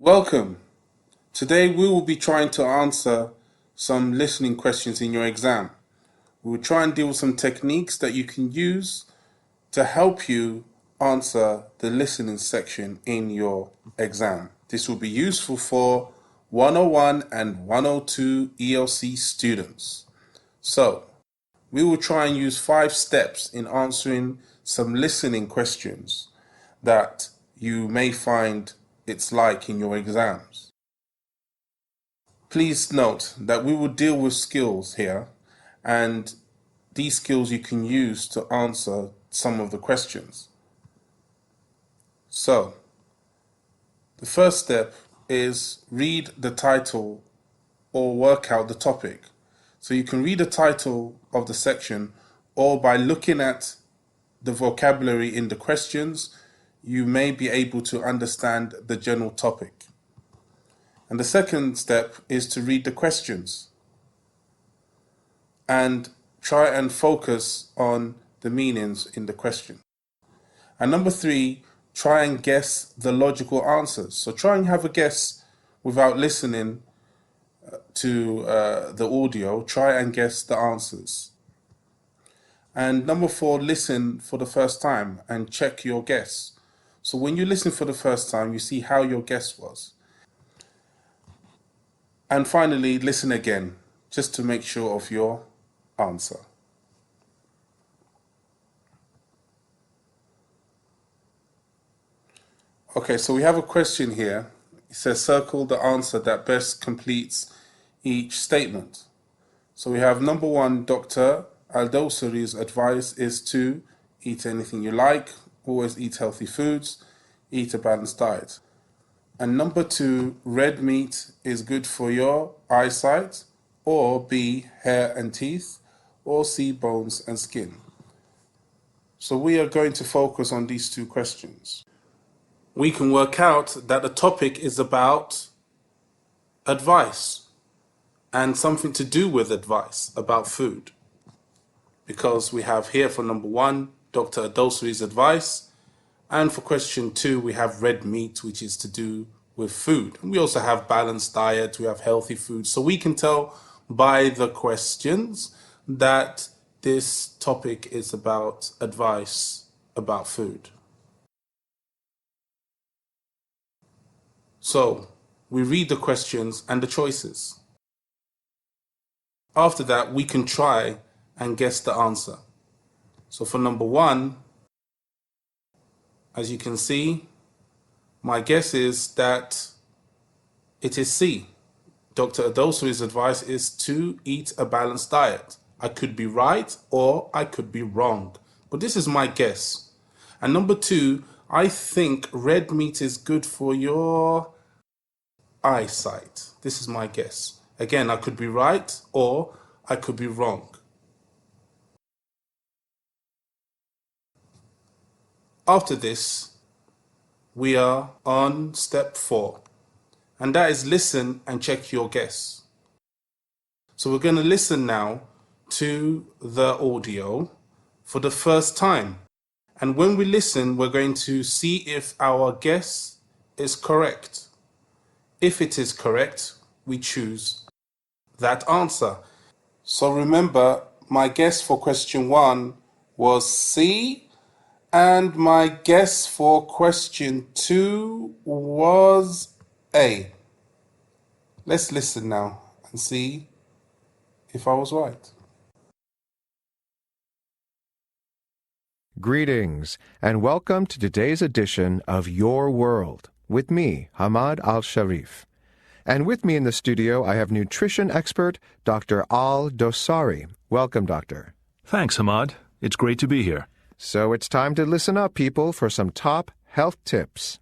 Welcome. Today we will be trying to answer some listening questions in your exam. We will try and deal with some techniques that you can use to help you answer the listening section in your exam. This will be useful for 101 and 102 ELC students. So, we will try and use 5 steps in answering some listening questions that you may find it's like in your exams. Please note that we will deal with skills here, and these skills you can use to answer some of the questions. So, the first step is read the title or work out the topic. So you can read the title of the section, or by looking at the vocabulary in the questions, you may be able to understand the general topic. And the second step is to read the questions and try and focus on the meanings in the question. And number 3, try and guess the logical answers. So try and have a guess without listening to the audio. Try and guess the answers. And number 4, listen for the first time and check your guess. So when you listen for the first time, you see how your guess was. And finally, listen again, just to make sure of your answer. Okay, so we have a question here. It says circle the answer that best completes each statement. So we have number 1, Dr. Al-Dosari's advice is to eat anything you like, always eat healthy foods, eat a balanced diet. And number 2, red meat is good for your eyesight, or B, hair and teeth, or C, bones and skin. So we are going to focus on these 2 questions. We can work out that the topic is about advice and something to do with advice about food. Because we have here for number 1, Dr. Adosari's advice, and for question 2, we have red meat, which is to do with food. We also have balanced diet, we have healthy food. So we can tell by the questions that this topic is about advice about food. So we read the questions and the choices. After that, we can try and guess the answer. So for number 1, as you can see, my guess is that it is C. Dr. Adosari's advice is to eat a balanced diet. I could be right or I could be wrong, but this is my guess. And number 2, I think red meat is good for your eyesight. This is my guess. Again, I could be right or I could be wrong. After this, we are on step 4, and that is listen and check your guess. So we're going to listen now to the audio for the first time. And when we listen, we're going to see if our guess is correct. If it is correct, we choose that answer. So remember, my guess for question 1 was C, and my guess for question 2 was A. Let's listen now and see if I was right. Greetings, and welcome to today's edition of Your World with me, Hamad Al-Sharif. And with me in the studio, I have nutrition expert Dr. Al-Dosari. Welcome, Doctor. Thanks, Hamad. It's great to be here. So it's time to listen up, people, for some top health tips.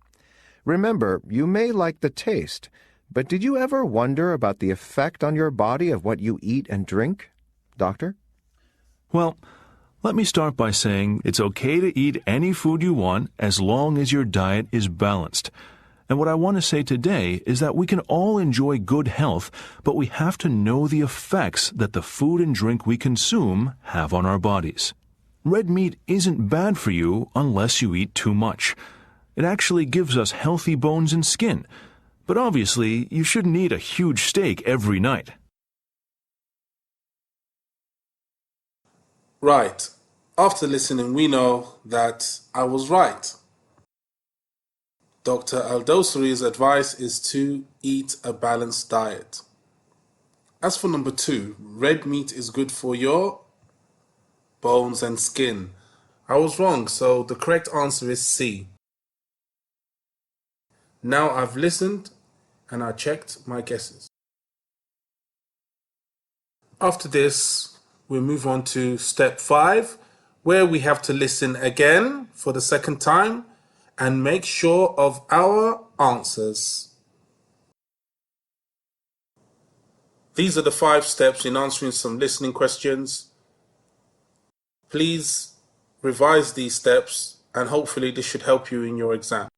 Remember, you may like the taste, but did you ever wonder about the effect on your body of what you eat and drink? Doctor? Well, let me start by saying it's okay to eat any food you want as long as your diet is balanced. And what I want to say today is that we can all enjoy good health, but we have to know the effects that the food and drink we consume have on our bodies. Red meat isn't bad for you unless you eat too much. It actually gives us healthy bones and skin. But obviously, you shouldn't eat a huge steak every night. Right. After listening, we know that I was right. Dr. Al-Dosari's advice is to eat a balanced diet. As for number 2, red meat is good for your bones and skin. I was wrong, so the correct answer is C. Now I've listened and I checked my guesses. After this, we'll move on to step 5, where we have to listen again for the second time and make sure of our answers. These are the 5 steps in answering some listening questions. Please revise these steps and hopefully this should help you in your exam.